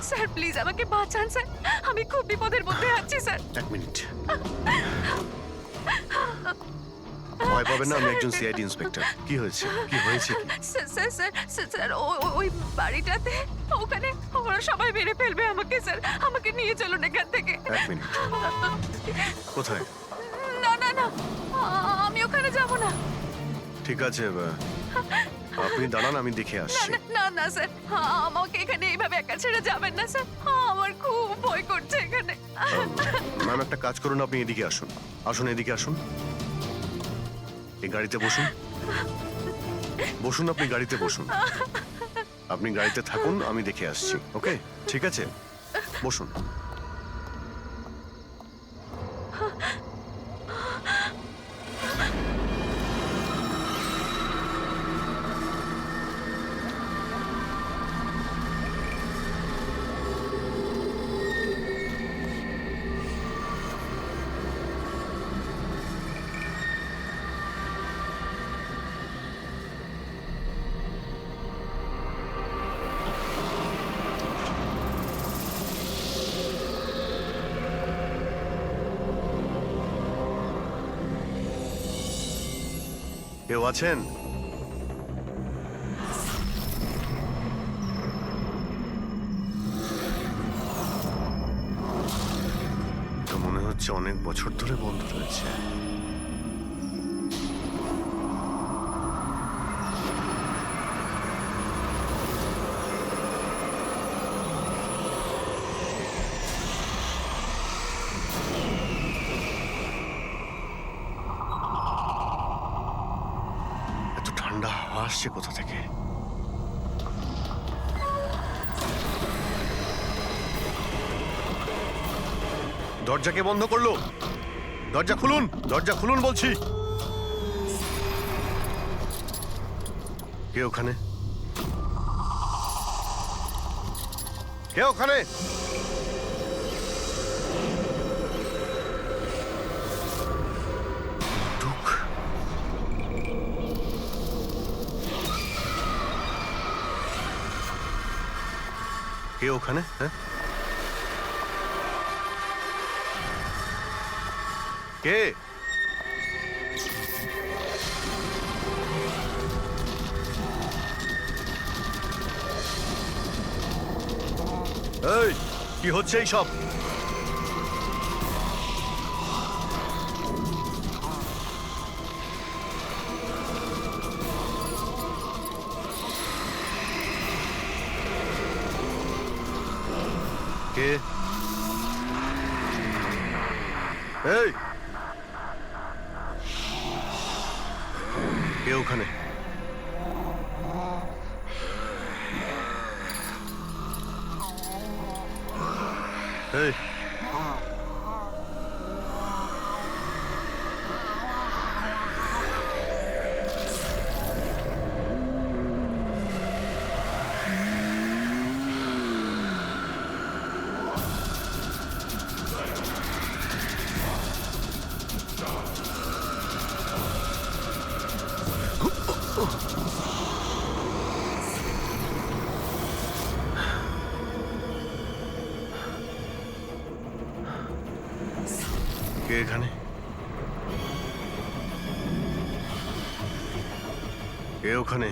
Sir please আমাকে বাঁচান sir, আমি খুব বিপদের মধ্যে আছি স্যার। এক মিনিট, ভয় পাবেন না, আমি একজন সিআইডি ইন্সপেক্টর। কি হয়েছে, কি হয়েছে কি? Sir sir sir sir, sir ওই বাড়িটাতে ওখানে ওরা সবাই মেরে ফেলবে আমাকে স্যার, আমাকে নিয়ে চলুন এখান থেকে। এক মিনিট, কোথায়? না না না, আমি ওখানে যাব না। ঠিক আছে, আপনি দাঁড়ান, আমি দেখে না আসছি। না না না স্যার, আমাকে এখানে এইভাবে একা ছেড়ে যাবেন না স্যার, আমার খুব ভয় করছে এখানে। ম্যাম একটা কাজ করুন, আপনি এদিকে আসুন, আসুন এদিকে আসুন, এই গাড়িতে বসুন, বসুন, আপনি গাড়িতে বসুন, আপনি গাড়িতে থাকুন, আমি দেখে আসছি। ওকে, ঠিক আছে, বসুন। কেউ আছেন? তো মনে হচ্ছে অনেক বছর ধরে বন্ধ রয়েছে। এত ঠান্ডা হাওয়া আসছে কোথা থেকে? দরজা কে বন্ধ করলো? দরজা খুলুন, দরজা খুলুন বলছি। কে ওখানে? কে ওখানে? ঢুক। কে ওখানে? হ্যাঁ, কে? এই কি হচ্ছে এই সব? কে? এই কে ওখানে? এই কে এখানে? কে ওখানে?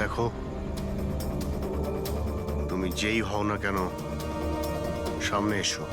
দেখো, তুমি যেই হও না কেন, সামনে এসো।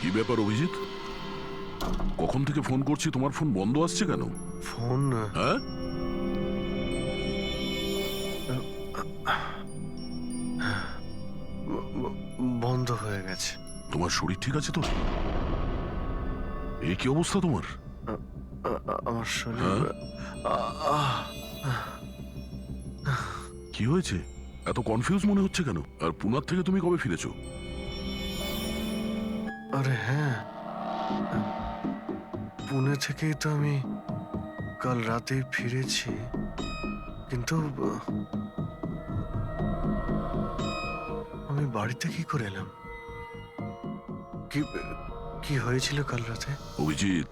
কি ব্যাপার অভিজিৎ? কখন থেকে ফোন করছি, তোমার ফোন বন্ধ আসছে কেন? ফোন হ্যাঁ, বন্ধ হয়ে গেছে। তোমার শরীর ঠিক আছে তো? এই কি অবস্থা তোমার? আমার শরীর হ্যাঁ? আহ, কি হয়েছে? এত কনফিউজ মনে হচ্ছে কেন? আর পুনার থেকে তুমি কবে ফিরেছো? আরে হ্যাঁ, পুনে থেকেই তো আমি কাল রাতে ফিরেছি, কিন্তু আমি বাড়িতে কি করে এলাম? কি কি হয়েছিল কাল রাতে? অভিজিৎ,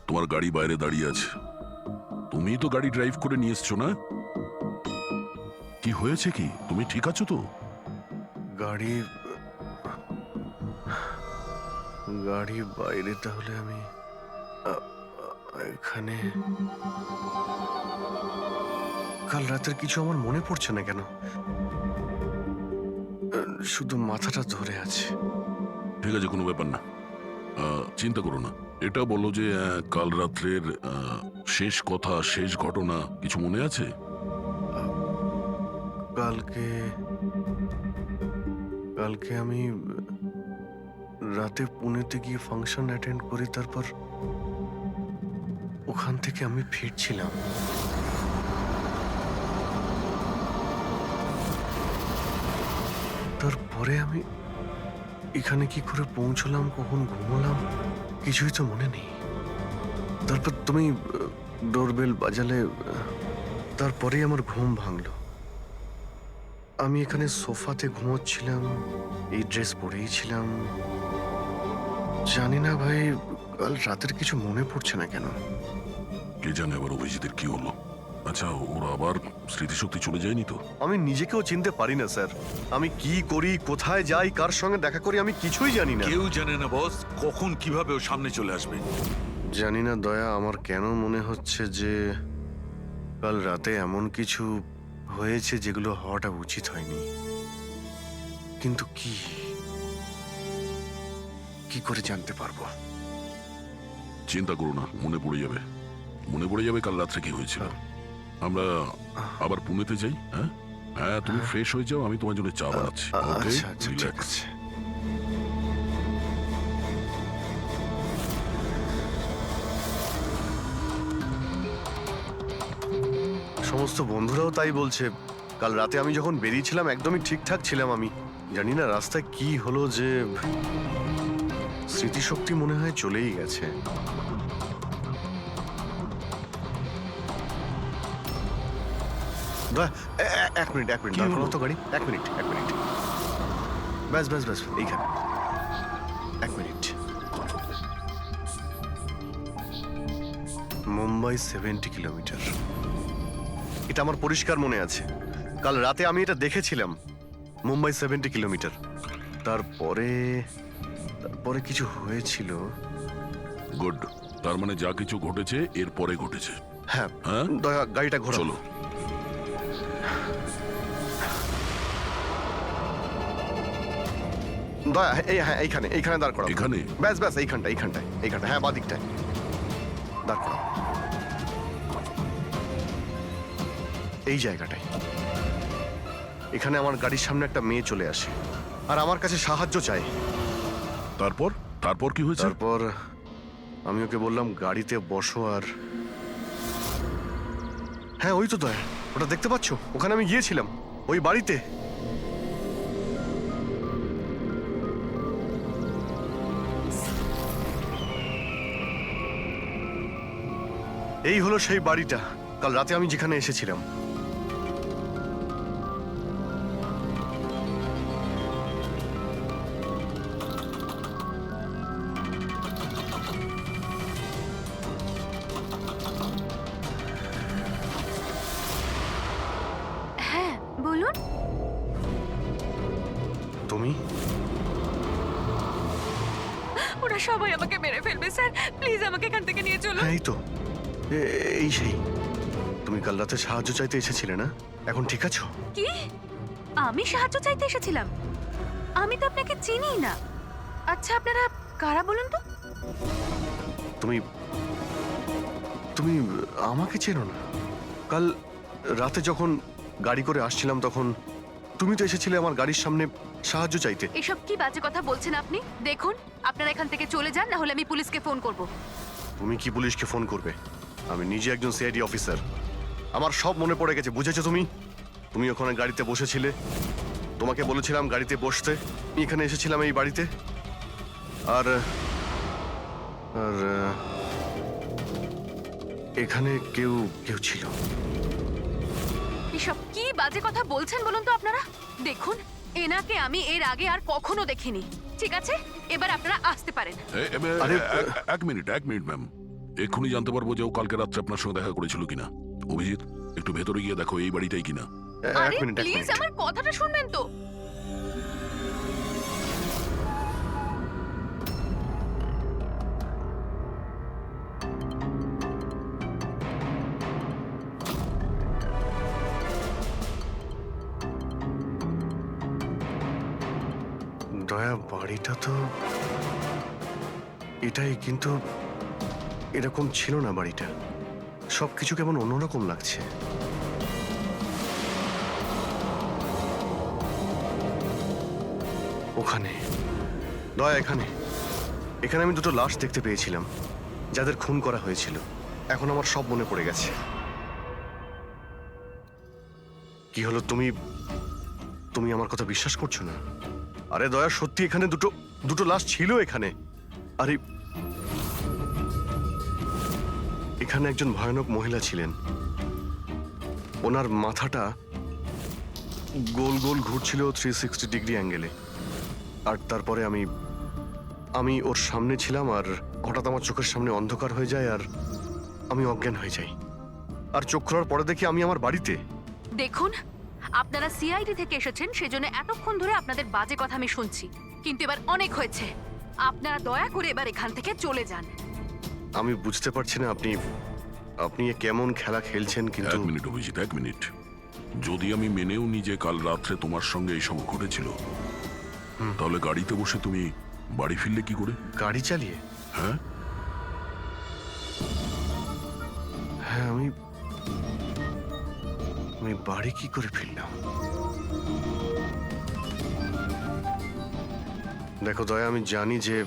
তোমার গাড়ি বাইরে দাঁড়িয়ে আছে। তুমিই তো গাড়ি ড্রাইভ করে নিয়ে এসছো না? কি হয়েছে কি? তুমি ঠিক আছো তো? গাড়ি গাড়ি বাইরে, তাহলে আমি এখানে কাল রাতের কিছু আমার মনে পড়ছে না কেন, শুধু মাথাটা ধরে আছে। ঠিক আছে, কোনো ব্যাপার না। চিন্তা করো না। এটা বলো যে কাল রাত্রের শেষ কথা, শেষ ঘটনা কিছু মনে আছে? কালকে কালকে আমি রাতে পুনেতে গিয়ে ফাংশন অ্যাটেন্ড করি, তারপর ওখান থেকে আমি ফিরছিলাম। তারপরে আমি এখানে কি করে পৌঁছলাম, কখন ঘুমোলাম, কিছুই তো মনে নেই। তারপর তুমি ডোরবেল বাজালে, তারপরেই আমার ঘুম ভাঙলো। আমি এখানে সোফাতে ঘুমোচ্ছিলাম, এই ড্রেস পরেই ছিলাম। জানি না ভাই, কাল রাতের কিছু মনে পড়ছে না কেন। কে জানে আবার অভিজিতের কি হলো। আচ্ছা, ওরা আবার স্মৃতিশক্তি চলে যায়নি তো? আমি নিজেকেও চিনতে পারি না স্যার। আমি কি করি, কোথায় যাই, কার সঙ্গে দেখা করি, আমি কিছুই জানি না। কেউ জানে না বস, কখন কিভাবে ও সামনে চলে আসবে। জানি না দয়া, আমার কেন মনে হচ্ছে যে কাল রাতে এমন কিছু হয়েছে যেগুলো হওয়াটা উচিত হয়নি। কিন্তু কি কি করে জানতে পারবো? চিন্তা করো না, মনে পড়ে যাবে। মনে পড়ে যাবে কাল রাত্রে কি হয়েছিল। আমরা আবার পুনেতে যাই। হ্যাঁ হ্যাঁ, তুমি ফ্রেশ হয়ে যাও, আমি তোমার জন্য চা বানাচ্ছি। ওকে, আচ্ছা আচ্ছা, ঠিক রিল্যাক্স। আছে। সমস্ত বন্ধুরাও তাই বলছে। কাল রাতে আমি যখন বেরিয়েছিলাম একদমই ঠিকঠাক ছিলাম। আমি জানি না রাস্তায় কি হলো যে স্মৃতিশক্তি মনে হয় চলেই গেছে। এক মিনিট দাঁড় করাও তো গাড়ি। এক মিনিট। ব্যাস এইখানে। এক মিনিট। মুম্বাই 70 কিলোমিটার, এটা আমার পরিষ্কার মনে আছে। কাল রাতে আমি এটা দেখেছিলাম, মুম্বাই 70 কিলোমিটার। তারপরে কিছু হয়েছিল। গুড। তার মানে যা কিছু ঘটেছে এর পরে ঘটেছে। হ্যাঁ, হ্যাঁ? দয়া গাড়িটা ঘোরাও। চলো। দয়া, এইখানে দাঁড় করাও। এখানে? ব্যাস এইখানটায়। হ্যাঁ, বাদিকটায় দাঁড় করাও। এই জায়গাটায়। এখানে আমার গাড়ির সামনে একটা মেয়ে চলে আসে আর আমার কাছে সাহায্য চায়। তারপর কি হয়েছে? তারপর আমি ওকে বললাম গাড়িতে বসো, আর হ্যাঁ, ওই তো দয়া, ওটা দেখতে পাচ্ছ? ওখানে আমি গিয়েছিলাম, ওই বাড়িতে। এই হলো সেই বাড়িটা কাল রাতে আমি যেখানে এসেছিলাম। হ্যাঁ বলুন। তুমি? ওরা সবাই আমাকে মেরে ফেলবে স্যার, প্লিজ আমাকে এখান থেকে নিয়ে চলুন। হ্যাঁ, এই তো, এই সেই। তুমি কাল রাতে সাহায্য চাইতে এসেছিলে না? এখন ঠিক আছো? কি? আমি সাহায্য চাইতে এসেছিলাম? আমি তো আপনাকে চিনি না। আচ্ছা, আপনারা কারা বলুন তো? তুমি তুমি আমাকে চেনো না? কাল রাতে যখন গাড়ি করে আসছিলাম তখন তুমি তো এসেছিলে আমার গাড়ির সামনে সাহায্য চাইতে। এসব কি বাজে কথা বলছেন আপনি? দেখুন, আপনারা এখান থেকে চলে যান, না হলে আমি পুলিশকে ফোন করব। তুমি কি পুলিশকে ফোন করবে? আমি নিজে একজন সিআইডি অফিসার, আমার সব মনে পড়ে গেছে। বুঝেছো তুমি? তুমি ওখানে গাড়িতে বসেছিলে, তোমাকে বলেছিলাম গাড়িতে বসতে। আমি এখানে এসেছিলাম এই বাড়িতে, আর আর এখানে কেউ কেউ ছিল। এসব কি বাজে কথা বলছেন বলুন তো আপনারা? দেখুন, এনাকে আমি এর আগে আর কখনো দেখিনি। ঠিক আছে, এবার আপনারা আসতে পারেন। এক মিনিট ম্যাম। এক্ষুনি জানতে পারবো যে ও কালকে রাত্রে আপনার সঙ্গে দেখা করেছিল কিনা। অভিজিৎ, একটু ভেতরে গিয়ে দেখো এই বাড়িটাই কিনা। আরে এক মিনিট। প্লিজ আমার কথাটা শুনবেন তো। দয়া, বাড়িটা তো এটাই, কিন্তু এরকম ছিল না বাড়িটা। সবকিছু কেমন অন্যরকম লাগছে। ওখানে দয়া, এখানে এখানে আমি দুটো লাশ দেখতে পেয়েছিলাম, যাদের খুন করা হয়েছিল। এখন আমার সব মনে পড়ে গেছে। কি হলো, তুমি তুমি আমার কথা বিশ্বাস করছো না? আরে দয়া, সত্যি এখানে দুটো লাশ ছিল এখানে। আরে এখানে একজন ভয়ানক মহিলা ছিলেন, ওনার মাথাটা গোল গোল ঘুরছিল 360 ডিগ্রি অ্যাঙ্গেলে। আর তারপরে আমি ওর সামনে ছিলাম, আর হঠাৎ আমার চোখের সামনে অন্ধকার হয়ে যায়, আর আমি অজ্ঞান হয়ে যাই। আর চোখ খোলার পরে দেখি আমি আমার বাড়িতে। দেখুন, আপনারা সিআইডি থেকে এসেছেন, সেজন্য এতক্ষণ ধরে আপনাদের বাজে কথা আমি শুনছি। কিন্তু এবার অনেক হয়েছে, আপনারা দয়া করে এবার এখান থেকে চলে যান। আমি বুঝতে পারছি না আপনি এ কেমন খেলা খেলছেন, কিন্তু এক মিনিট অভিজিৎ, এক মিনিট। যদি আমি মেনেও নি যে কাল রাত্রে তোমার সঙ্গে এইসব ঘটেছিল, তাহলে গাড়িতে বসে তুমি বাড়ি ফিরলে কি করে? গাড়ি চালিয়ে? হ্যাঁ, হ্যাঁ, আমি বাড়ি কি করে ফিরলাম? দেখো দয়া, আমি জানি যে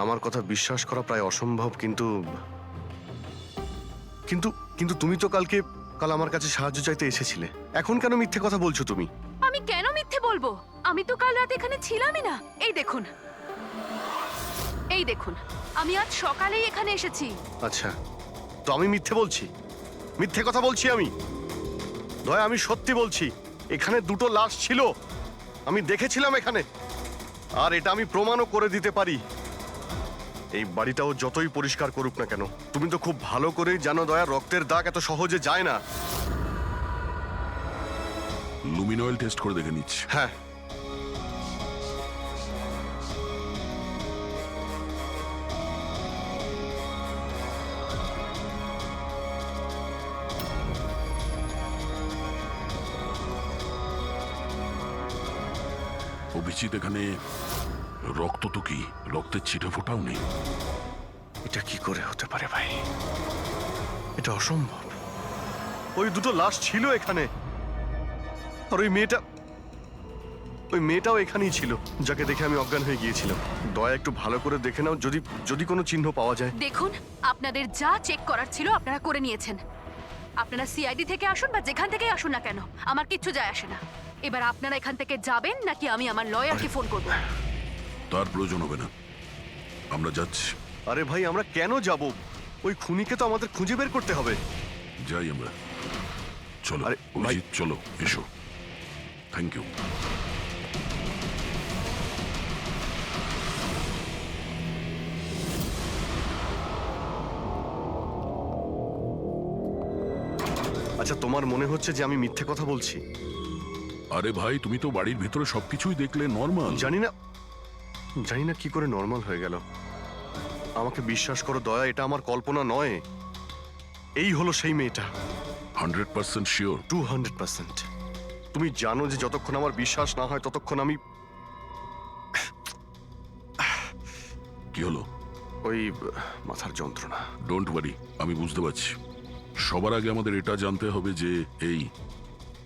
আমার কথা বিশ্বাস করা প্রায় অসম্ভব, কিন্তু কিন্তু কিন্তু তুমি তো কাল আমার কাছে সাহায্য চাইতে এসেছিলে। এখন কেন মিথ্যে কথা বলছো তুমি? আমি কেন মিথ্যে বলবো? আমি তো কাল রাতে এখানে ছিলামই না। এই দেখুন, আমি আজ সকালেই এখানে এসেছি। আচ্ছা, তো আমি মিথ্যে বলছি? মিথ্যে কথা বলছি আমি? দয়া, আমি সত্যি বলছি, এখানে দুটো লাশ ছিল, আমি দেখেছিলাম এখানে, আর এটা আমি প্রমাণও করে দিতে পারি। এই বাড়িটাও যতই পরিষ্কার করুক না কেন, তুমি তো খুব ভালো করেই জানো দয়া, রক্তের দাগ এত সহজে যায় না। লুমিনয়েল টেস্ট করে দেখে নিচ্ছি। হ্যাঁ, অভিজিৎ, এখানে রক্ত তো কি, রক্তের ছিটে ফোটাও নেই। এটা কি করে হতে পারে ভাই? এটা অসম্ভব। ওই দুটো লাশ ছিল এখানে, আর ওই মেয়েটাও এখানেই ছিল, যাকে দেখে আমি অজ্ঞান হয়ে গিয়েছিলাম। দয়া, একটু ভালো করে দেখে নাও, যদি কোনো চিহ্ন পাওয়া যায়। দেখুন, আপনাদের যা চেক করার ছিল আপনারা করে নিয়েছেন। আপনারা সিআইডি থেকে আসুন বা যেখান থেকেই আসুন না কেন, আমার কিচ্ছু যায় আসে না। এবার আপনারা এখান থেকে যাবেন, নাকি আমি আমার লয়ারকে ফোন করব? তার প্রয়োজন হবে না, আমরা যাচ্ছি। আরে ভাই, আমরা কেন যাব? ওই খুনিকে তো আমাদের খুঁজে বের করতে হবে। যাই আমরা, চলো। আরে, ভাই। অভিজিৎ, চলো, এসো। Thank you. আচ্ছা, তোমার মনে হচ্ছে যে আমি মিথ্যে কথা বলছি? আরে ভাই, তুমি তো বাড়ির ভিতরে সবকিছুই দেখলে, নর্মাল। জানি না কি করে নর্মাল হয়ে গেল। আমাকে বিশ্বাস করো দয়া, এটা আমার কল্পনা নয়। এই হলো সেই মেয়েটা। 100% শিওর? 200%। তুমি জানো যে যতক্ষণ আমার বিশ্বাস না হয় ততক্ষণ কি হলো? ওই মাথার যন্ত্রণা। ডোন্ট ওয়ারি, আমি বুঝতে পারছি। সবার আগে আমাদের এটা জানতে হবে যে এই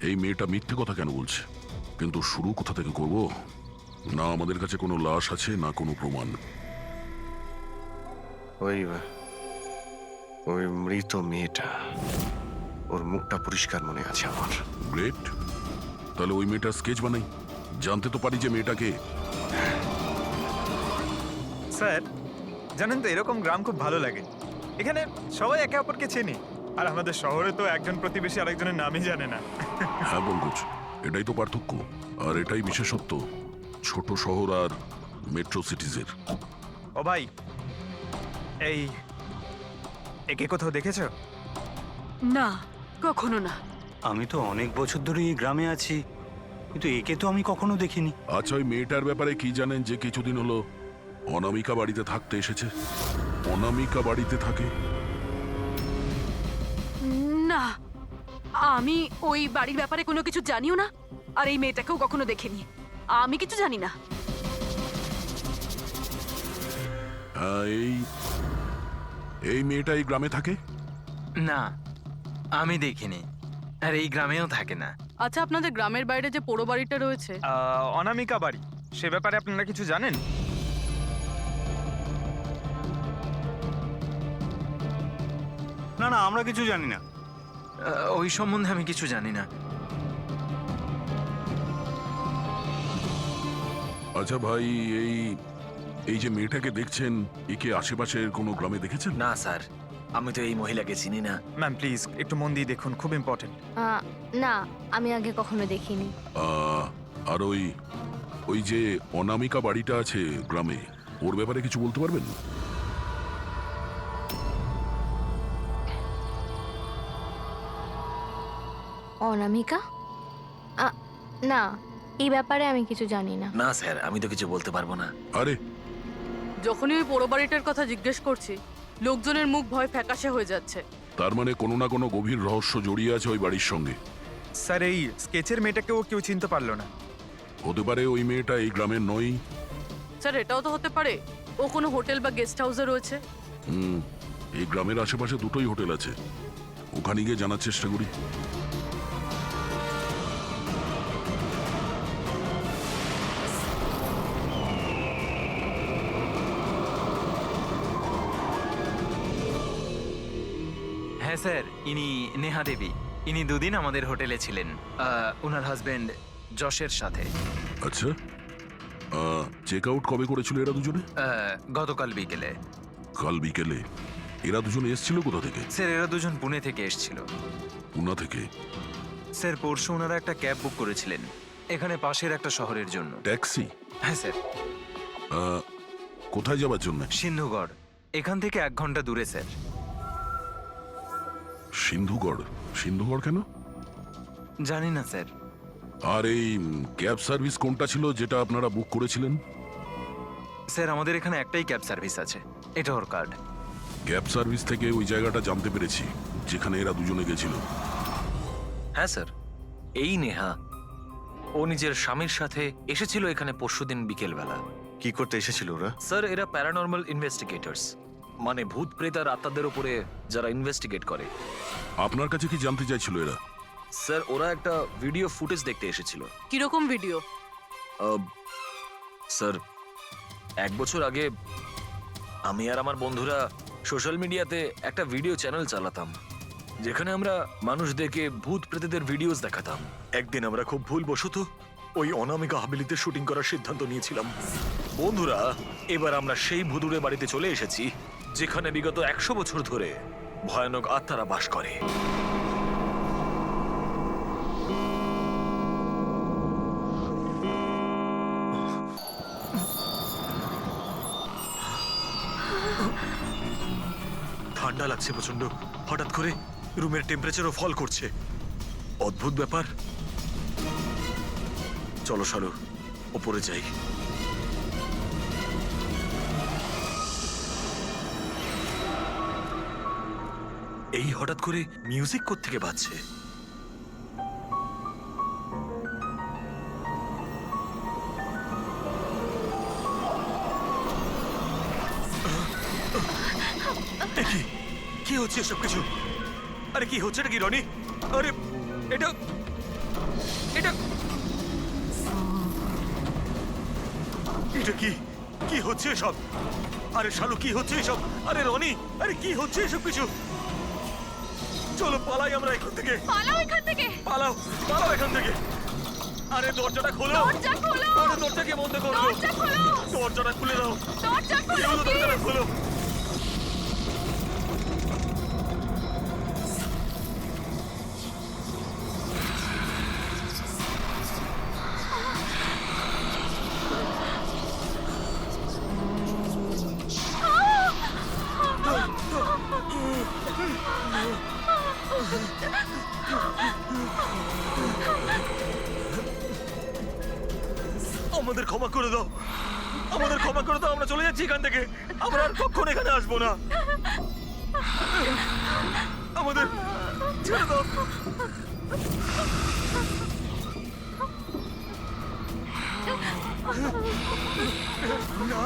এই মেয়েটা মিথ্যে কথা কেন বলছে। কিন্তু শুরু কোথা থেকে করব? না আমাদের কাছে কোনো লাশ আছে, না কোনো প্রমাণ। ওই ওই মৃত মেয়েটা, ওর মুখটা পরিষ্কার মনে আছে আমার। গ্রেট, তাহলে ওই মেয়েটার স্কেচ বানাই, জানতে তো পারি যে মেয়েটাকে। স্যার জানেন তো, এরকম গ্রাম খুব ভালো লাগে। এখানে সবাই একে অপরকে চেনে, আর আমাদের শহরে তো একজন প্রতিবেশী আরেকজনের নামই জানে না। হ্যাঁ পঙ্কজ, এটাই তো পার্থক্য, আর এটাই বিশেষত্ব ছোট শহর আর মেট্রো সিটিজের। ও ভাই, এই একে কোথাও দেখেছো? না, কখনো না। আমি তো অনেক বছর ধরে এই গ্রামে আছি, কিন্তু একে তো আমি কখনো দেখিনি। আচ্ছা, ওই মেয়েটার ব্যাপারে কি জানেন যে কিছুদিন হলো অনামিকা বাড়িতে থাকতে এসেছে? অনামিকা বাড়িতে থাকে? না, আমি ওই বাড়ির ব্যাপারে কোনো কিছু জানিও না, আর এই মেয়েটাকেও কখনো দেখিনি। আমি কিছু জানি না। হ্যাঁ, এই মেয়েটা এই গ্রামে থাকে? না, আমি দেখিনি, আর এই গ্রামেও থাকে না। আচ্ছা, আপনাদের গ্রামের বাইরে যে পোড়ো বাড়িটা রয়েছে, অনামিকা বাড়ি, সে ব্যাপারে আপনারা কিছু জানেন? না না, আমরা কিছু জানি না। ওই সম্বন্ধে আমি কিছু জানি না। আচ্ছা ভাই, এই যে মেয়েটাকে দেখছেন, একে আশেপাশের কোনো গ্রামে দেখেছেন? না স্যার, আমি তো এই মহিলাকে চিনি না। ম্যাম প্লিজ একটু মন দিয়ে দেখুন, খুব ইম্পর্টেন্ট। না, আমি আগে কখনো দেখিনি। আর ওই যে অনামিকা বাড়িটা আছে গ্রামে, ওর ব্যাপারে কিছু বলতে পারবেন? অনামিকা? না, এই ব্যাপারে আমি কিছু জানি না। না স্যার, আমি তো কিছু বলতে পারবো না। আরে যখনই ওই পোড়ো বাড়িটার কথা জিজ্ঞেস করছি, লোকজনের মুখ ভয় ফ্যাকাশে হয়ে যাচ্ছে। তার মানে কোনো না কোনো গভীর রহস্য জড়িয়ে আছে ওই বাড়ির সঙ্গে। স্যার, এই স্কেচের মেয়েটাকেও কেউ চিনতে পারলো না। হতে পারে ওই মেয়েটা এই গ্রামের নয়। স্যার, এটাও তো হতে পারে ও কোনো হোটেল বা গেস্ট হাউসে রয়েছে। এই গ্রামের আশেপাশে দুটোই হোটেল আছে, ওখানে গিয়ে জানার চেষ্টা করি। হ্যাঁ স্যার, ইনি নেহা দেবী। ইনি দুদিন আমাদের হোটেলে ছিলেন, ওনার হাজবেন্ড যশের সাথে। আচ্ছা, চেক আউট কবে করেছিল এরা দুজনে? গতকাল বিকেলে। কাল বিকেলে? এরা দুজনে এসেছিল কোথা থেকে? স্যার, এরা দুজন পুনে থেকে এসেছিল। পুনা থেকে? স্যার, পরশু ওনারা একটা ক্যাব বুক করেছিলেন এখানে পাশের একটা শহরের জন্য। ট্যাক্সি? হ্যাঁ স্যার। কোথায় যাবার জন্য? সিন্ধুগড়, এখান থেকে 1 ঘন্টা দূরে স্যার। সিন্ধুগড়? সিন্ধুগড় কেন? জানি না স্যার। আর এই ক্যাব সার্ভিস কোনটা ছিল যেটা আপনারা বুক করেছিলেন? স্যার, আমাদের এখানে একটাই ক্যাব সার্ভিস আছে, এটা ওর কার্ড। ক্যাব সার্ভিস থেকে ওই জায়গাটা জানতে পেরেছি যেখানে এরা দুজনে গেছিল। হ্যাঁ স্যার, এই নেহা ও নিজের স্বামীর সাথে এসেছিল এখানে পরশুদিন বিকেলবেলা। কি করতে এসেছিল ওরা? স্যার, এরা প্যারানর্মাল ইনভেস্টিগেটরস, মানে ভূত প্রেত আর আত্মাদের উপরে যারা ইনভেস্টিগেট করে। আপনার কাছে কি জানতে চাইছিল এরা? স্যার, ওরা একটা ভিডিও ফুটেজ দেখতে এসেছিল। কিরকম ভিডিও? স্যার, 1 বছর আগে আমি আর আমার বন্ধুরা সোশ্যাল মিডিয়াতে একটা ভিডিও চ্যানেল চালাতাম, যেখানে আমরা মানুষদেরকে ভূত প্রেতদের ভিডিওস দেখাতাম। একদিন আমরা খুব ভুলবশত ওই অনামিকা হাভেলিতে শুটিং করার সিদ্ধান্ত নিয়েছিলাম। বন্ধুরা, এবার আমরা সেই ভুতুড়ে বাড়িতে চলে এসেছি যেখানে বিগত 100 বছর ধরে ভয়ানক আত্মারা বাস করে। ঠান্ডা লাগছে প্রচন্ড, হঠাৎ করে রুমের টেম্পারেচারও ফল করছে। অদ্ভুত ব্যাপার। চলো শালু, ওপরে যাই। এই হঠাৎ করে মিউজিক কোত্থেকে বাজছে? কি হচ্ছে এসব কিছু? আরে কি হচ্ছে নাকি রনি? আরে এটা এটা এটা কি কি হচ্ছে এসব? আরে শালু কি হচ্ছে এসব? আরে রনি, আরে কি হচ্ছে এসব কিছু? চলো পালাই আমরা এখান থেকে। পালাও এখান থেকে। পালাও, পালাও এখান থেকে। আরে দরজাটা খোলো। দরজা খোলো। আরে দরজাকে বন্ধ করো। দরজা খোলো। দরজাটা খুলে দাও। দরজা কি খোলো, হলো, দরজাটা please। খোলো। আমাদের ক্ষমা করে দাও, আমাদের ক্ষমা করে দাও। আমরা চলে যাচ্ছি এখান থেকে। আমরা আর কখনো এখানে আসবো না। আমাদের ছেড়ে দাও। না।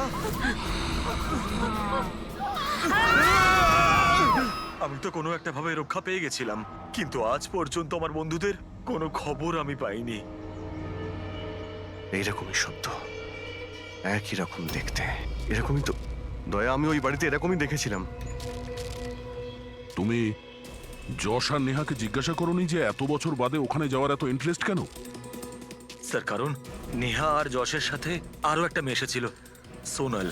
আমি তো কোনো একটা ভাবে রক্ষা পেয়ে গেছিলাম, কিন্তু আজ পর্যন্ত আমার বন্ধুদের কোনো খবর আমি পাইনি। এইরকমই শব্দ, একই রকম দেখতে, এরকমই তো। দয়া, আমি ওই বাড়িতে এরকমই দেখেছিলাম। তুমি যশ আর নেহাকে জিজ্ঞাসা করোনি যে এত বছর বাদে ওখানে যাওয়ার এত ইন্টারেস্ট কেন? স্যার, কারণ নেহা আর যশের সাথে আরো একটা মেয়ে এসেছিল, সোনাল।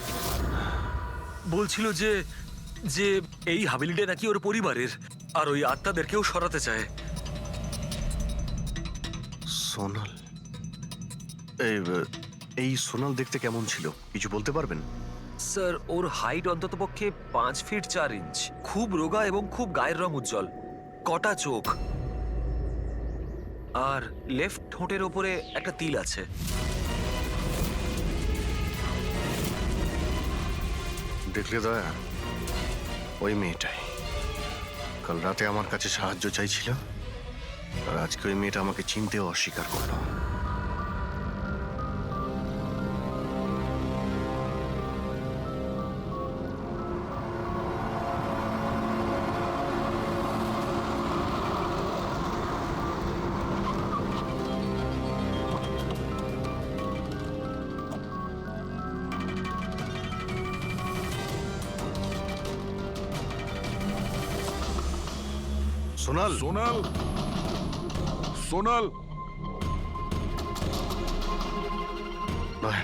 বলছিল যে যে এই হাভেলিটা নাকি ওর পরিবারের, আর ওই আত্মাদেরকেও সরাতে চায়। সোনাল? এই সোনাল দেখতে কেমন ছিল, কিছু বলতে পারবেন? স্যার, ওর হাইট অন্ততপক্ষে 5 ফিট 4 ইঞ্চ, খুব রোগা এবং খুব গায়ের রং উজ্জ্বল, কটা চোখ, আর লেফট ঠোঁটের ওপরে একটা তিল আছে। দেখলে দয়া, ওই মেয়েটাই কাল রাতে আমার কাছে সাহায্য চাইছিল, আর আজকে ওই মেয়েটা আমাকে চিনতেও অস্বীকার করলো। সোনাল, সোনাল, সোনাল, দয়া,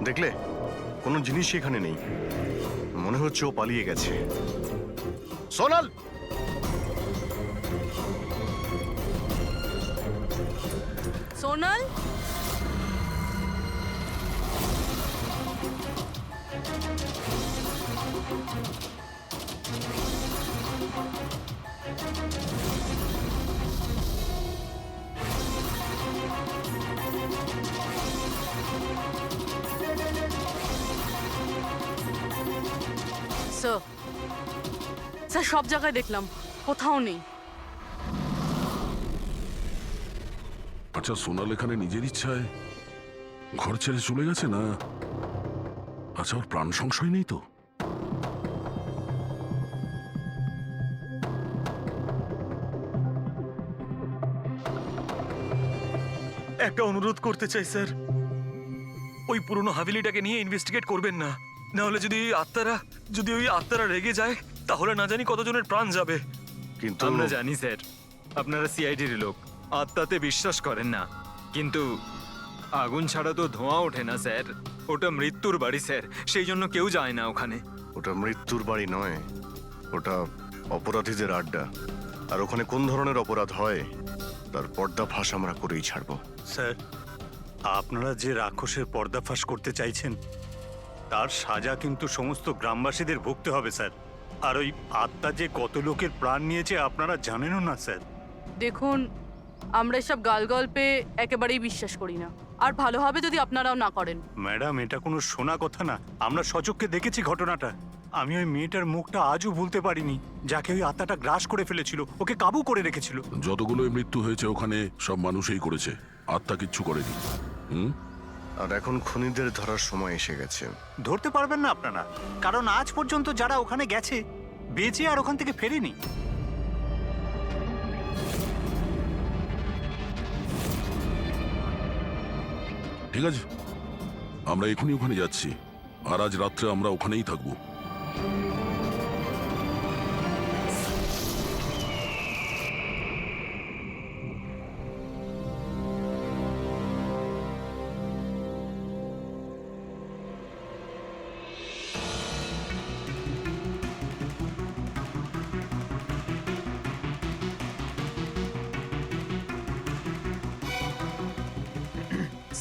দেখলে কোনো জিনিসই এখানে নেই, মনে হচ্ছে ও পালিয়ে গেছে। সোনাল! সোনাল, স্যার, স্যার সব জায়গায় দেখলাম, কোথাও নেই। আচ্ছা, সোনাল এখানে নিজের ইচ্ছায় ঘর ছেড়ে চলে গেছে না? আচ্ছা, ওর প্রাণ সংশয় নেই তো? একটা অনুরোধ করতে চাই স্যার, ওই পুরনো হাভেলিটাকে নিয়ে ইনভেস্টিগেট করবেন না। না হলে যদি ওই আত্মারা রেগে যায়, তাহলে না জানি কতজনের প্রাণ যাবে। কিন্তু আমরা জানি স্যার, আপনারা সিআইডির লোক, আত্মাতে বিশ্বাস করেন না, কিন্তু আগুন ছাড়া তো ধোঁয়া ওঠে না স্যার। ওটা মৃত্যুর বাড়ি স্যার, সেই জন্য কেউ যায় না ওখানে। ওটা মৃত্যুর বাড়ি নয়, ওটা অপরাধীদের আড্ডা। আর ওখানে কোন ধরনের অপরাধ হয় তার পর্দাফাঁস আমরা করেই ছাড়বো। স্যার, আপনারা যে রাক্ষসের পর্দাফাঁস করতে চাইছেন তার সাজা কিন্তু সমস্ত গ্রামবাসীদের ভুগতে হবে স্যার। আর ওই আত্মা যে কত লোকের প্রাণ নিয়েছে আপনারা জানেনও না স্যার। দেখুন, আমরা এসব গালগল্পে একেবারেই বিশ্বাস করি না, আর ভালো হবে যদি আপনারাও না করেন। ম্যাডাম, এটা কোনো শোনা কথা না, আমরা সচক্ষে দেখেছি ঘটনাটা। আমি ওই মেয়েটার মুখটা আজও ভুলতে পারিনি, যাকে ওই আত্মাটা গ্রাস করে ফেলেছিল, ওকে কাবু করে রেখেছিল। যতগুলোই মৃত্যু হয়েছে ওখানে সব মানুষই করেছে, আত্মা কিচ্ছু করেনি। হুম? আর এখন খুনিদের ধরার সময় এসে গেছে। ধরতে পারবেন না আপনারা, কারণ আজ পর্যন্ত যারা ওখানে গেছে বেঁচে আর ওখান থেকে ফেরেনি। ঠিক আছে, আমরা এখনই ওখানে যাচ্ছি, আর আজ রাত্রে আমরা ওখানেই থাকবো।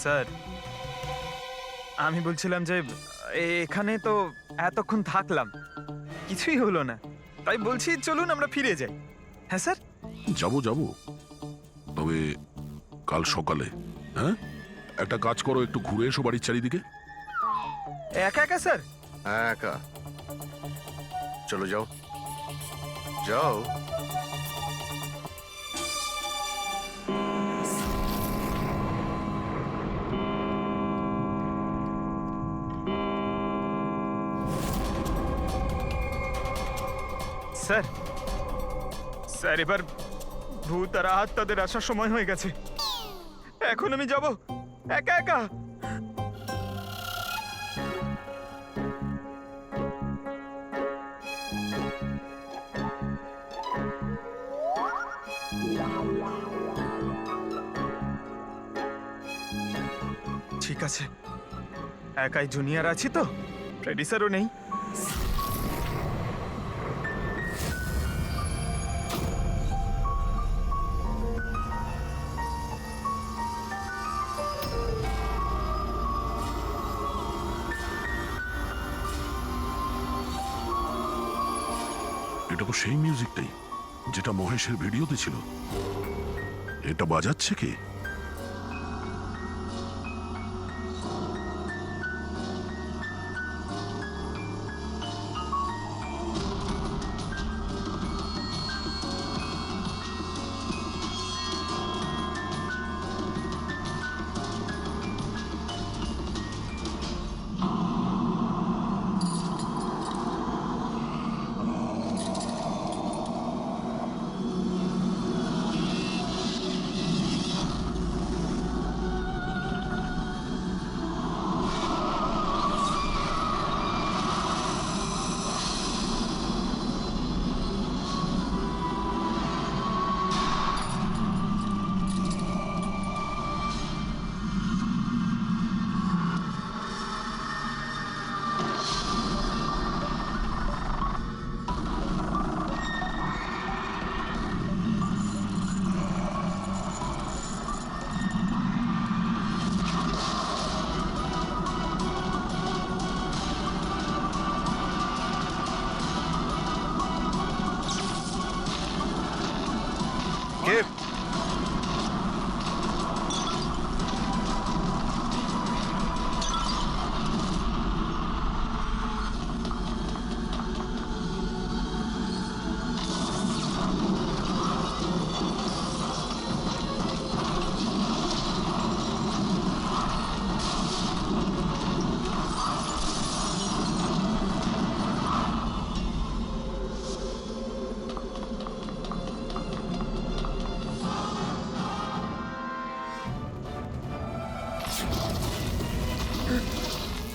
স্যার, আমি বলছিলাম যে এখানে তো এতক্ষণ থাকলাম, কিছুই হলো না, তাই বলছি চলুন আমরা ফিরে যাই। হ্যাঁ স্যার। যাবো যাবো, তবে কাল সকালে। হ্যাঁ, একটা কাজ করো, একটু ঘুরে এসো বাড়ির চারিদিকে। একা একা স্যার? হ্যাঁ, একা। চলো যাও, যাও। স্যার, স্যার এবার ভূত আর আত্মাদের আসার সময় হয়ে গেছে। এখন আমি যাব একা একা? ঠিক আছে, একাই জুনিয়র আছি তো, ফ্রেডি স্যারও নেই। এটা তো সেই মিউজিকটাই যেটা মহেশের ভিডিওতে ছিল। এটা বাজাচ্ছে কে? কে?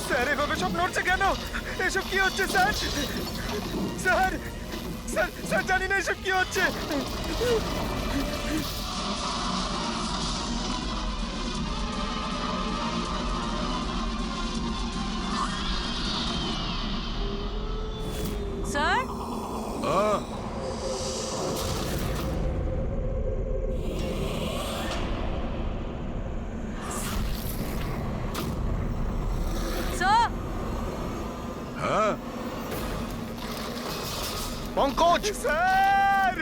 স্যার এভাবে সব নড়ছে কেন? এসব কি হচ্ছে স্যার? স্যার স্যার স্যার জানি না এসব কি হচ্ছে। স্যার, আহ! স্যার, হ্যাঁ, পঙ্কজ! স্যার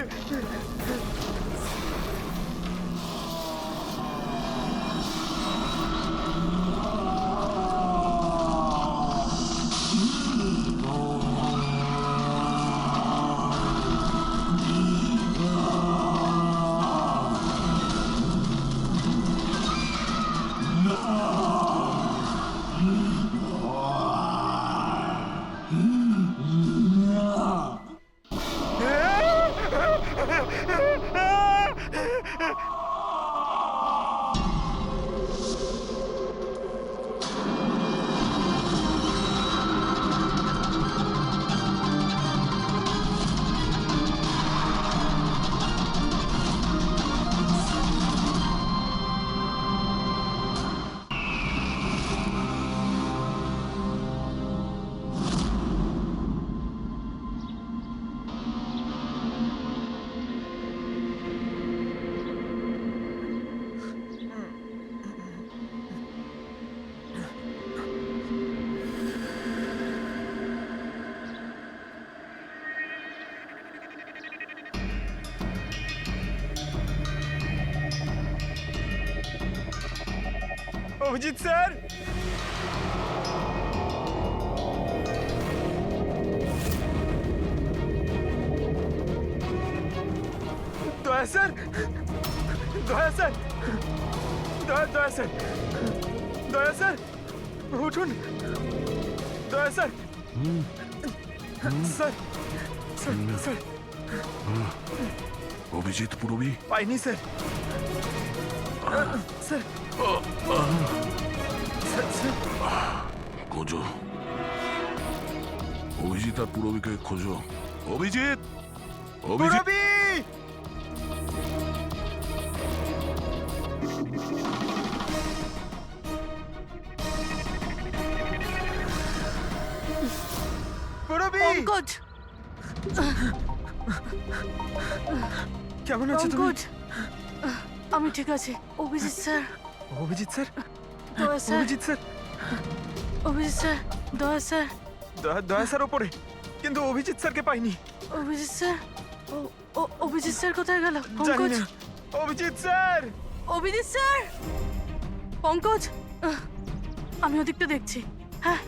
অভিজিৎ স্যার, দয়া স্যার, দয়া স্যার, দয়া স্যার, দয়া স্যার, উঠুন, দয়া sir, sir, sir, sir, Abhijit Purabi পাইনি স্যার, স্যার, স্যার, স্যার, খোঁজো, অভিজিৎ আর পুরবীকে খোঁজো। অভিজিৎ, অভিজিৎ, পুরবী! পুরবী! পঙ্কজ, কেমন আছো তুমি? পঙ্কজ, আমি ঠিক আছি। অভিজিৎ স্যার, অভিজিৎ স্যার, দয়া sir, Abhijit sir, Abhijit sir, দয়া স্যার, দয়া স্যার ওপরে, কিন্তু অভিজিৎ স্যারকে পাইনি। অভিজিৎ স্যার, অভিজিৎ স্যার কোথায় গেল? জানি পঙ্কজ, না। অভিজিৎ স্যার! অভিজিৎ স্যার, পঙ্কজ, আমি ওদিকটা দেখছি। হ্যাঁ,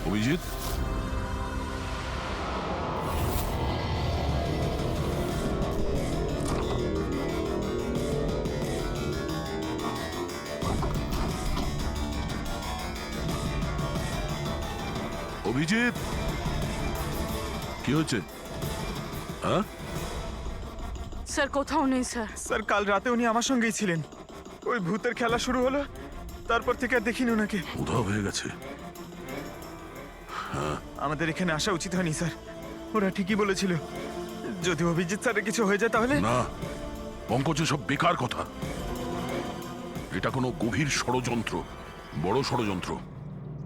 অভিজিৎ, অভিজিৎ, কি হচ্ছে? হ্যাঁ, স্যার কোথাও নেই স্যার। স্যার কাল রাতে উনি আমার সঙ্গেই ছিলেন। ওই ভূতের খেলা শুরু হলো, তারপর থেকে আর দেখিনি ওনাকে। উধাও হয়ে গেছে। আমাদের এখানে আসা উচিত হয়নি স্যার। ওরা ঠিকই বলেছিল, যদি অভিজিৎ স্যারের কিছু হয়ে যায় তাহলে। না, পঙ্কজ, সব বেকার কথা। এটা কোনো গভীর ষড়যন্ত্র, বড় ষড়যন্ত্র।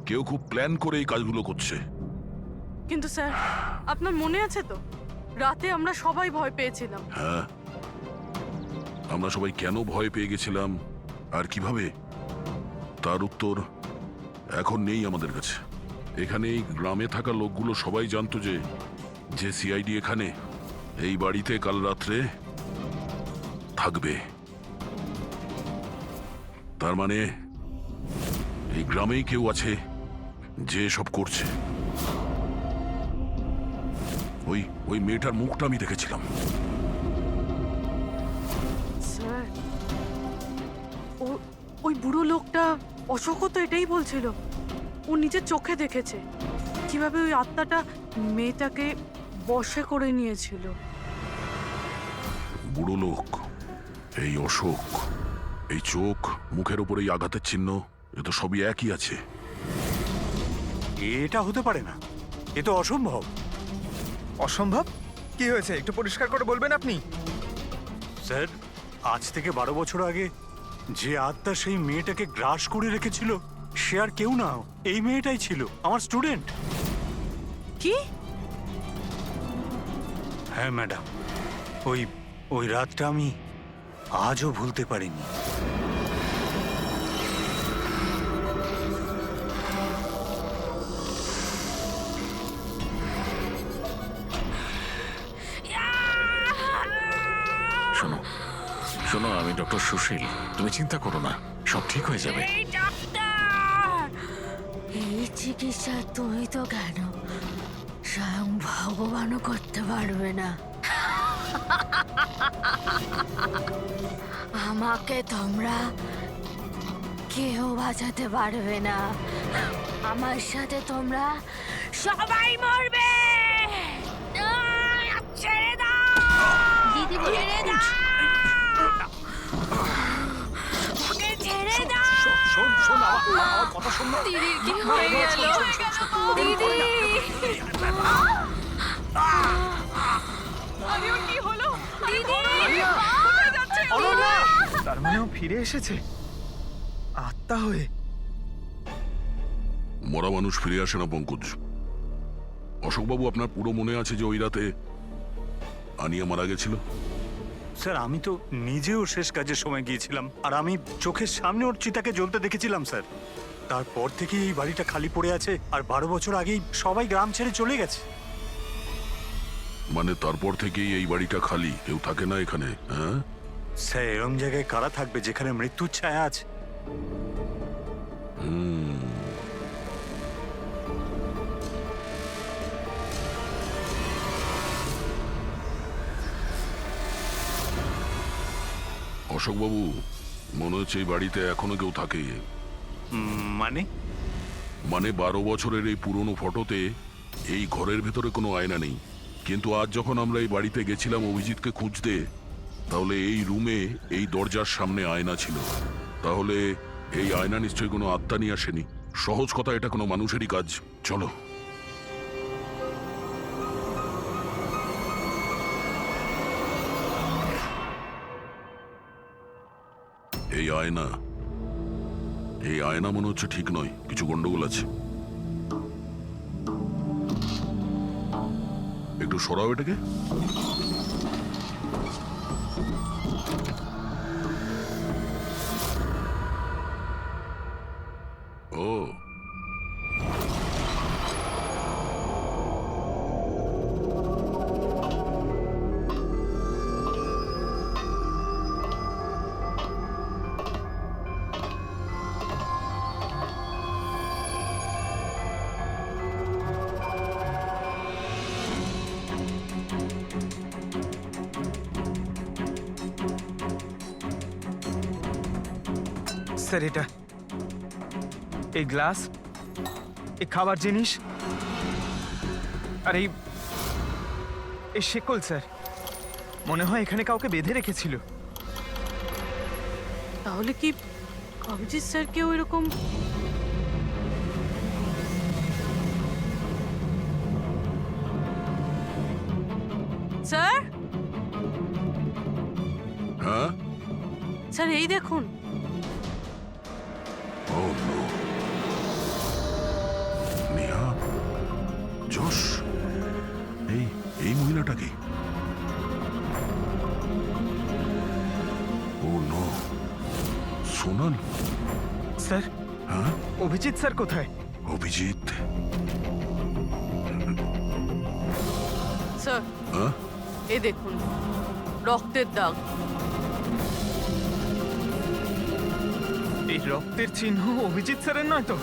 কেউ খুব প্ল্যান করে এই কাজগুলো করছে। কিন্তু স্যার, আপনার মনে আছে তো রাতে আমরা সবাই ভয় পেয়েছিলাম? হ্যাঁ, আমরা সবাই কেন ভয় পেয়ে গেছিলাম আর কিভাবে, তার উত্তর এখন নেই আমাদের কাছে। এখানে এই গ্রামে থাকা লোকগুলো সবাই জানতো যে সিআইডি এখানে এই বাড়িতে কাল রাত্রে থাকবে। তার মানে এই গ্রামেই কেউ আছে যে সব করছে। ওই মেয়েটার মুখটা আমি দেখেছিলাম। স্যার, ওই বুড়ো লোকটা অশোকও তো এটাই বলছিল। ও নিজের চোখে দেখেছে কিভাবে ওই আত্মাটা মেয়েটাকে বশে করে নিয়েছিল। বুড়ো লোক, এই অশোক, এই চোখ, মুখের উপর এই আঘাতের চিহ্ন, এ তো সবই একই আছে। এটা হতে পারে না, এ তো অসম্ভব। অসম্ভব? কি হয়েছে একটু পরিষ্কার করে বলবেন আপনি? স্যার, আজ থেকে 12 বছর আগে যে আত্মা সেই মেয়েটাকে গ্রাস করে রেখেছিল, সে আর কেউ না, এই মেয়েটাই ছিল, আমার স্টুডেন্ট। কি? হ্যাঁ ম্যাডাম, ওই রাতটা আমি আজও ভুলতে পারিনি। শোনো শোনো, আমি ডক্টর সুশীল, তুমি চিন্তা করো না, সব ঠিক হয়ে যাবে। এই চিকিৎসা তুমি তো কেন, স্বয়ং ভগবানও করতে পারবে না। আমাকে তোমরা কেউ বাঁচাতে পারবে না। আমার সাথে তোমরা সবাই মরবে। ছেড়ে দাও দিদি, ছেড়ে দাও, ওকে ছেড়ে দাও। দিদির কি হয়ে গেল? দিদি, কি হলো? দিদি, তার মানে ও ফিরে এসেছে আত্মা হয়ে। মরা মানুষ ফিরে আসে না পঙ্কজ। অশোকবাবু, আপনার পুরো মনে আছে যে ওই রাতে আনিয়া মারা গেছিল? স্যার আমি তো নিজেও শেষ কাজের সময় গিয়েছিলাম, আর আমি চোখের সামনে ওর চিতাকে জ্বলতে দেখেছিলাম স্যার। তারপর থেকে এই বাড়িটা খালি পড়ে আছে, আর 12 বছর আগেই সবাই গ্রাম ছেড়ে চলে গেছে। মানে তারপর থেকেই এই বাড়িটা খালি, কেউ থাকে না এখানে? হ্যাঁ, স্যার এরম জায়গায় কারা থাকবে যেখানে মৃত্যুর ছায়া আছে? অশোকবাবু, মনে হচ্ছে এই বাড়িতে এখনো কেউ থাকে। মানে? মানে 12 বছরের এই পুরনো ফটোতে এই ঘরের ভেতরে কোনো আয়না নেই, কিন্তু আজ যখন আমরা এই বাড়িতে গেছিলাম অভিজিৎকে খুঁজতে, তাহলে এই রুমে এই দরজার সামনে আয়না ছিল। তাহলে এই আয়না নিশ্চয়ই কোনো আত্মা নিয়ে আসেনি। সহজ কথা, এটা কোনো মানুষেরই কাজ। চলো। এই আয়না, এই আয়না মনে হচ্ছে ঠিক নয়, কিছু গন্ডগোল আছে। একটু সরাও এটাকে। ও, স্যার এটা, এই গ্লাস, এই খাবার জিনিস, আর এই শেকল স্যার, মনে হয় এখানে কাউকে বেঁধে রেখেছিল। তাহলে কি অভিজিৎ স্যার কেউ এরকম স্যার? হ্যাঁ, স্যার এই দেখুন। ও নো, নেহা, যশ, এই মহিলাটা কি? ও নো, সোনাল। স্যার, হ্যাঁ, অভিজিৎ স্যার কোথায়? অভিজিৎ? স্যার হ্যাঁ, এই দেখুন, রক্তের দাগ। এই রক্তের চিহ্ন অভিজিৎ স্যারের নয় তো?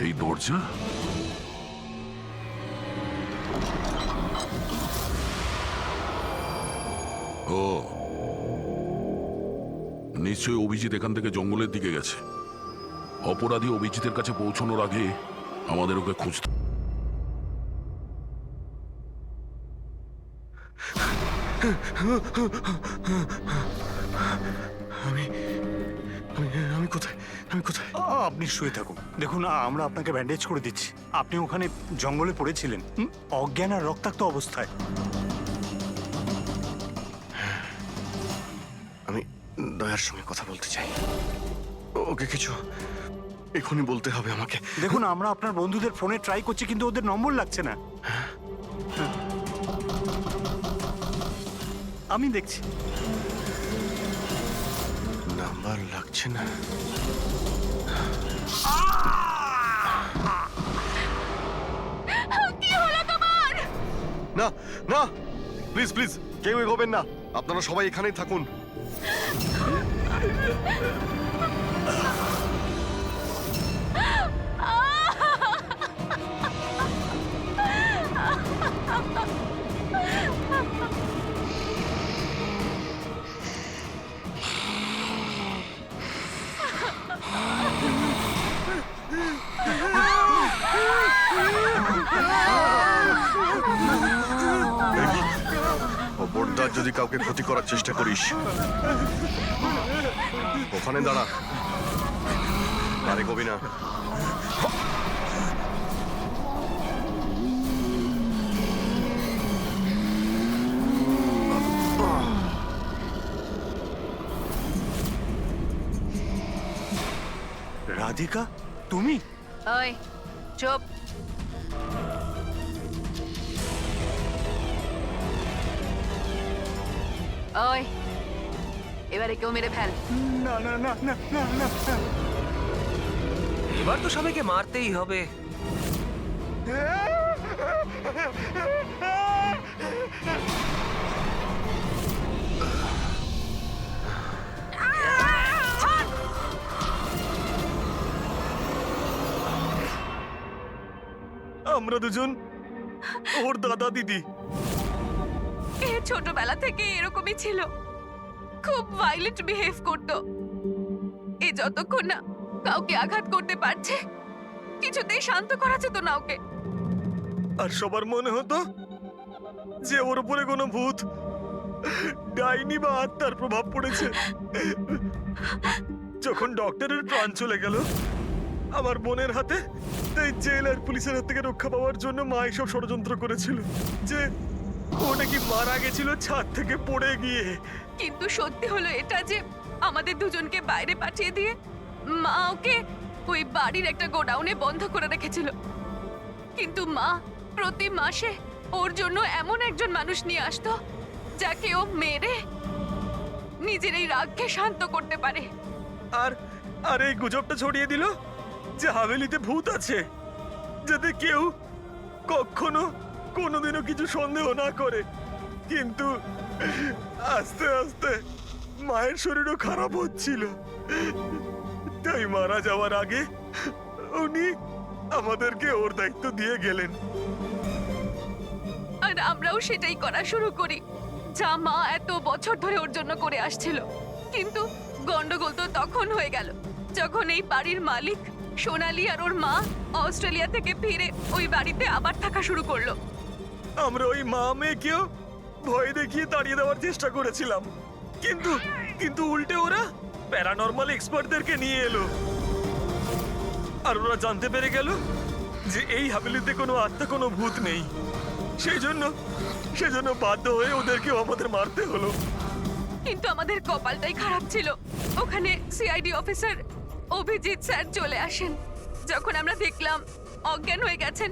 এই দরজা, ও নিশ্চয়ই অভিজিৎ এখান থেকে জঙ্গলের দিকে গেছে। অপরাধী অভিজিতের কাছে পৌঁছানোর আগে আমাদের ওকে খুঁজতে। আমি কোথায়? আমি কোথায়? আপনি শুয়ে থাকুন, দেখুন আমরা আপনাকে ব্যান্ডেজ করে দিচ্ছি। আপনি ওখানে জঙ্গলে পড়েছিলেন, অজ্ঞান আর রক্তাক্ত অবস্থায়। আমি দয়ার সঙ্গে কথা বলতে চাই। ওকে কিছু এখনই বলতে হবে আমাকে। দেখুন আমরা আপনার বন্ধুদের ফোনে ট্রাই করছি, কিন্তু ওদের নম্বর লাগছে না। আমি দেখছি। নাম্বার লাগছে না? না না, প্লিজ প্লিজ কেউ এগোবেন না, আপনারা সবাই এখানেই থাকুন। খবরদার যদি কাউকে ক্ষতি করার চেষ্টা করিস, ওখানে দাঁড়া, আরে কবি না। রাধিকা, তুমি? ওই চুপ। ওই এবারে কেউ মেরে ফেল। না না না না না না না। এবার তো সবাইকে মারতেই হবে। আমরা দুজন ওর দাদা দিদি। এ ছোটবেলা থেকে এরকমই ছিল, খুব ভাইলেন্ট বিহেভ করতো। এ যতক্ষণ না কাউকে আঘাত করতে পারছে কিছুতেই শান্ত করা যেত না ওকে। আর সবার মনে হতো যে ওর উপরে কোনো ভূত, ডাইনি বা আত্মার প্রভাব পড়েছে। যখন ডক্টরের প্রাণ চলে গেল আমার বোনের হাতে, তাই জেল আর পুলিশের হাত থেকে রক্ষা পাওয়ার জন্য মা এসব ষড়যন্ত্র করেছিল যে ও নাকি মারা গেছিল ছাদ থেকে পড়ে গিয়ে। কিন্তু সত্যি হলো এটা যে আমাদের দুজনকে বাইরে পাঠিয়ে দিয়ে মা ওকে ওই বাড়ির একটা গোডাউনে বন্ধ করে রেখেছিল। কিন্তু মা প্রতি মাসে ওর জন্য এমন একজন মানুষ নিয়ে আসতো যাকে ও মেরে নিজের এই রাগকে শান্ত করতে পারে। আর আর এই গুজবটা ছড়িয়ে দিল যে হাভেলিতে ভূত আছে, যাতে কেউ কখনো কোনোদিনও কিছু সন্দেহ না করে। কিন্তু আস্তে আস্তে মায়ের শরীরও খারাপ হচ্ছিল, তাই মারা যাওয়ার আগে উনি আমাদেরকে ওর দায়িত্ব দিয়ে গেলেন। আর আমরাও সেটাই করা শুরু করি যা মা এত বছর ধরে ওর জন্য করে আসছিল। কিন্তু গন্ডগোল তো তখন হয়ে গেল যখন এই বাড়ির মালিক সোনালি আর ওর মা অস্ট্রেলিয়া থেকে ফিরে ওই বাড়িতে আবার থাকা শুরু করলো। আমরা ওই মা মেয়েকেও ভয় দেখিয়ে তাড়িয়ে দেওয়ার চেষ্টা করেছিলাম, কিন্তু কিন্তু উল্টে ওরা প্যারানর্মাল এক্সপার্টদেরকে নিয়ে এলো। আর ওরা জানতে পেরে গেল যে এই হাভেলিতে কোনো আত্মা, কোনো ভূত নেই। সেজন্য বাধ্য হয়ে ওদেরকেও আমাদের মারতে হলো। কিন্তু আমাদের কপালটাই খারাপ ছিল। ওখানে সিআইডি অফিসার অভিজিৎ স্যার চলে আসেন। যখন আমরা দেখলাম অজ্ঞান হয়ে গেছেন,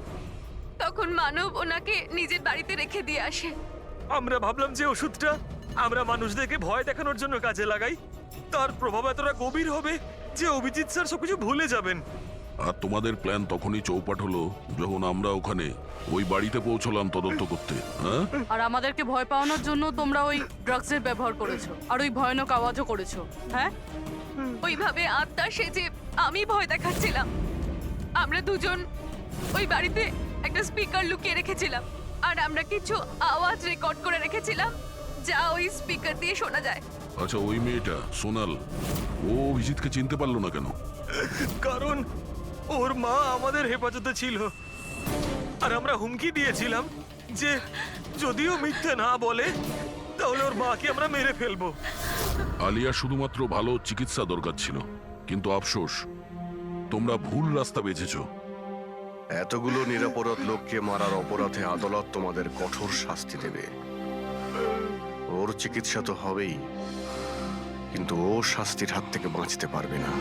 তখন মানব ওনাকে নিজের বাড়িতে রেখে দিয়ে আসে। আমরা ভাবলাম যে ওষুধটা আমরা মানুষদেরকে ভয় দেখানোর জন্য কাজে লাগাই, তার প্রভাব এতটা গভীর হবে যে অভিজিৎ স্যার সবকিছু ভুলে যাবেন। আর তোমাদের প্ল্যান তখনই চৌপাট হলো যখন আমরা ওখানে ওই বাড়িতে পৌঁছলাম তদন্ত করতে। হ্যাঁ, আর আমাদেরকে ভয় পাওয়ানোর জন্য তোমরা ওই ড্রাগসের ব্যবহার করেছো আর ওই ভয়ানক আওয়াজও করেছো। হ্যাঁ, ওইভাবে আত্মা সেজে আমি ভয় দেখাচ্ছিলাম। আমরা দুজন ওই বাড়িতে একটা স্পিকার লুকিয়ে রেখেছিলাম আর আমরা কিছু আওয়াজ রেকর্ড করে রেখেছিলাম যা ওই স্পিকার দিয়ে শোনা যায়। আচ্ছা, ওই মেয়েটা সোনাল, ও অভিজিৎকে চিনতে পারলো না কেন? কারণ ওর মা আমাদের হেফাজতে ছিল আর আমরা হুমকি দিয়েছিলাম যে যদিও মিথ্যে না বলে তাহলে ওর মাকে আমরা মেরে ফেলবো। আলিয়া শুধুমাত্র ভালো চিকিৎসা দরকার ছিল, কিন্তু আফসোস তোমরা ভুল রাস্তা বেছেছো। এতগুলো নিরাপরাধ লোককে মারার অপরাধে আদালত তোমাদের কঠোর শাস্তি দেবে। ওর চিকিৎসা তো হবেই, কিন্তু ও শাস্তির হাত থেকে বাঁচতে পারবে না।